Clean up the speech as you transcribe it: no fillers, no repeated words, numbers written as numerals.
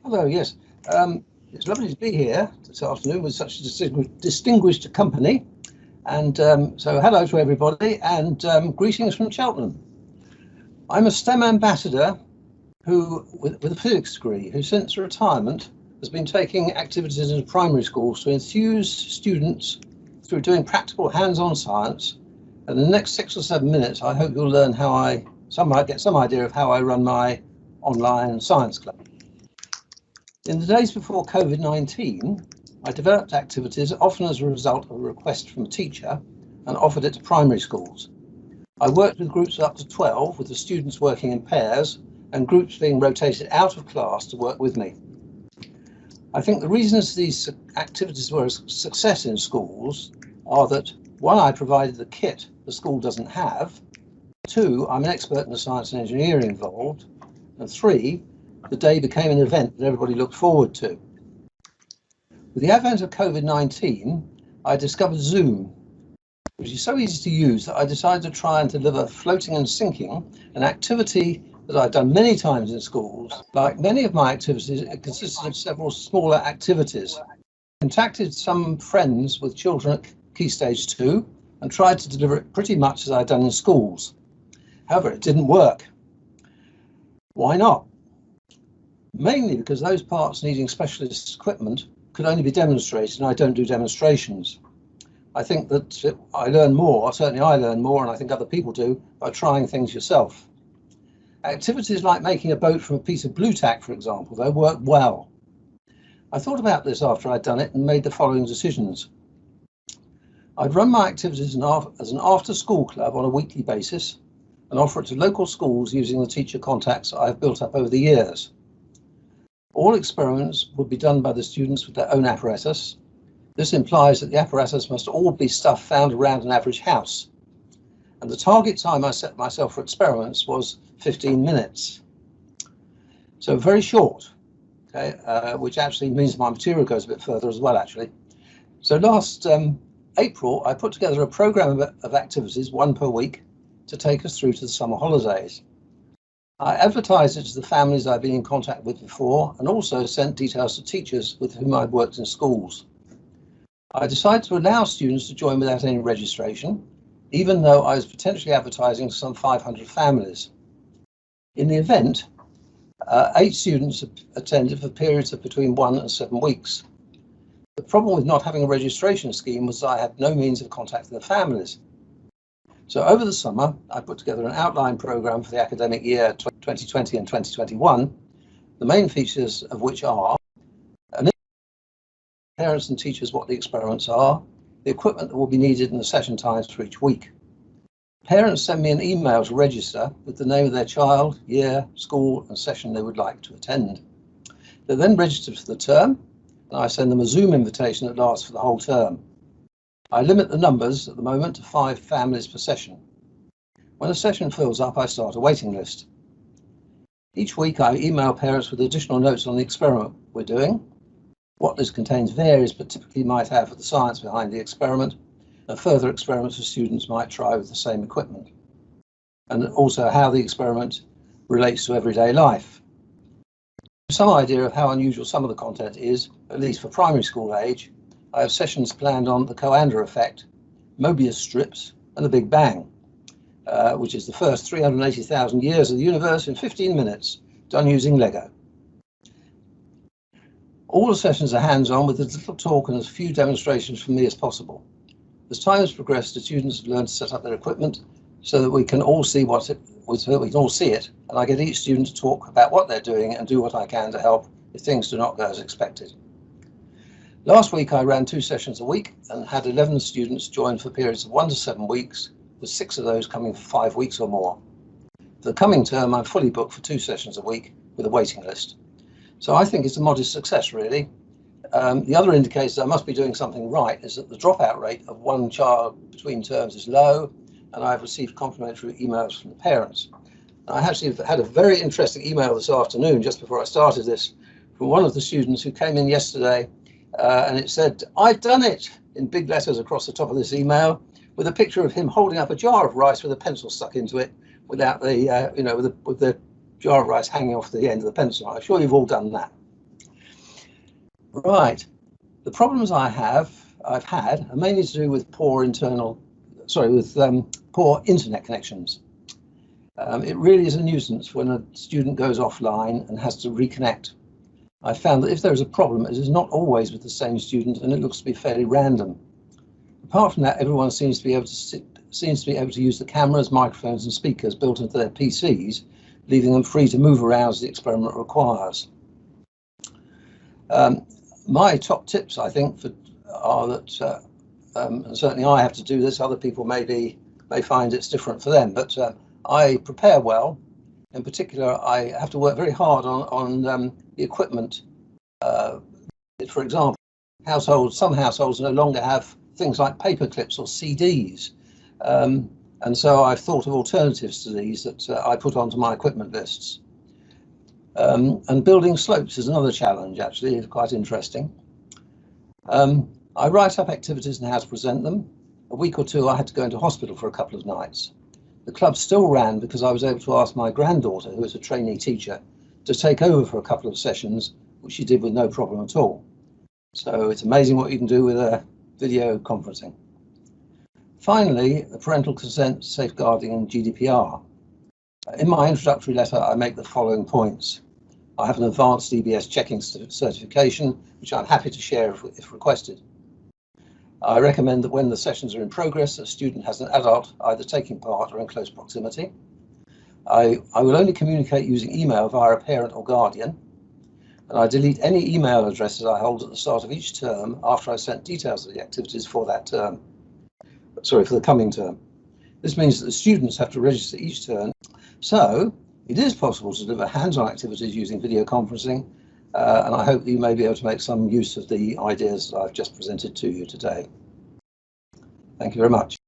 Hello, yes. It's lovely to be here this afternoon with such a distinguished company. And so hello to everybody and greetings from Cheltenham. I'm a STEM ambassador with a physics degree who since retirement has been taking activities in primary schools to enthuse students through doing practical hands-on science. And in the next 6 or 7 minutes, I hope you'll learn get some idea of how I run my online science club. In the days before COVID-19, I developed activities often as a result of a request from a teacher and offered it to primary schools. I worked with groups up to 12, with the students working in pairs and groups being rotated out of class to work with me. I think the reasons these activities were a success in schools are that, one, I provided the kit the school doesn't have, two, I'm an expert in the science and engineering involved, and three, the day became an event that everybody looked forward to. With the advent of COVID-19, I discovered Zoom, which is so easy to use that I decided to try and deliver floating and sinking, an activity that I've done many times in schools. Like many of my activities, it consisted of several smaller activities. I contacted some friends with children at Key Stage 2 and tried to deliver it pretty much as I'd done in schools. However, it didn't work. Why not? Mainly because those parts needing specialist equipment could only be demonstrated, and I don't do demonstrations. I think that I learn more, certainly I learn more, and I think other people do, by trying things yourself. Activities like making a boat from a piece of blue tack, for example, though, work well. I thought about this after I'd done it and made the following decisions. I'd run my activities as an after-school club on a weekly basis and offer it to local schools using the teacher contacts I've built up over the years. All experiments would be done by the students with their own apparatus. This implies that the apparatus must all be stuff found around an average house. And the target time I set myself for experiments was 15 minutes. So very short, okay, which actually means my material goes a bit further as well, actually. So last April, I put together a program of activities, one per week, to take us through to the summer holidays. I advertised it to the families I've been in contact with before and also sent details to teachers with whom I've worked in schools. I decided to allow students to join without any registration, even though I was potentially advertising to some 500 families. In the event, 8 students attended for periods of between 1 and 7 weeks. The problem with not having a registration scheme was that I had no means of contacting the families. So over the summer, I put together an outline program for the academic year 2020 and 2021, the main features of which are parents and teachers what the experiments are, the equipment that will be needed and the session times for each week. Parents send me an email to register with the name of their child, year, school and session they would like to attend. They're then registered for the term and I send them a Zoom invitation that lasts for the whole term. I limit the numbers at the moment to 5 families per session. When a session fills up, I start a waiting list. Each week I email parents with additional notes on the experiment we're doing. What this contains varies, but typically might have the science behind the experiment and further experiments the students might try with the same equipment. And also how the experiment relates to everyday life. Some idea of how unusual some of the content is, at least for primary school age, I have sessions planned on the Coanda effect, Mobius strips, and the Big Bang, which is the first 380,000 years of the universe in 15 minutes, done using Lego. All the sessions are hands-on with as little talk and as few demonstrations from me as possible. As time has progressed, the students have learned to set up their equipment so that we can all see it, and I get each student to talk about what they're doing and do what I can to help if things do not go as expected. Last week, I ran 2 sessions a week and had 11 students join for periods of 1 to 7 weeks, with 6 of those coming for 5 weeks or more. For the coming term, I'm fully booked for 2 sessions a week with a waiting list. So I think it's a modest success, really. The other indicator I must be doing something right is that the dropout rate of 1 child between terms is low, and I've received complimentary emails from the parents. I actually had a very interesting email this afternoon, just before I started this, from one of the students who came in yesterday. And it said, "I've done it," in big letters across the top of this email, with a picture of him holding up a jar of rice with a pencil stuck into it, without the, with the jar of rice hanging off the end of the pencil. I'm sure you've all done that. Right. The problems I've had are mainly to do with poor poor internet connections. It really is a nuisance when a student goes offline and has to reconnect. I found that if there is a problem, it is not always with the same student, and it looks to be fairly random. Apart from that, everyone seems to be able to use the cameras, microphones, and speakers built into their PCs, leaving them free to move around as the experiment requires. My top tips, I think, are that and certainly I have to do this. Other people may find it's different for them, but I prepare well. In particular, I have to work very hard on the equipment. For example, some households no longer have things like paper clips or CDs, and so I've thought of alternatives to these that I put onto my equipment lists. And building slopes is another challenge, actually. It's quite interesting. I write up activities and how to present them. A week or two I had to go into hospital for a couple of nights. The club still ran because I was able to ask my granddaughter, who is a trainee teacher, to take over for a couple of sessions, which she did with no problem at all. So it's amazing what you can do with video conferencing. Finally, the parental consent, safeguarding and GDPR. In my introductory letter, I make the following points. I have an advanced DBS checking certification, which I'm happy to share if requested. I recommend that when the sessions are in progress, a student has an adult either taking part or in close proximity. I will only communicate using email via a parent or guardian, and I delete any email addresses I hold at the start of each term after I sent details of the activities for the coming term. This means that the students have to register each term. So it is possible to deliver hands-on activities using video conferencing, and I hope that you may be able to make some use of the ideas that I've just presented to you today. Thank you very much.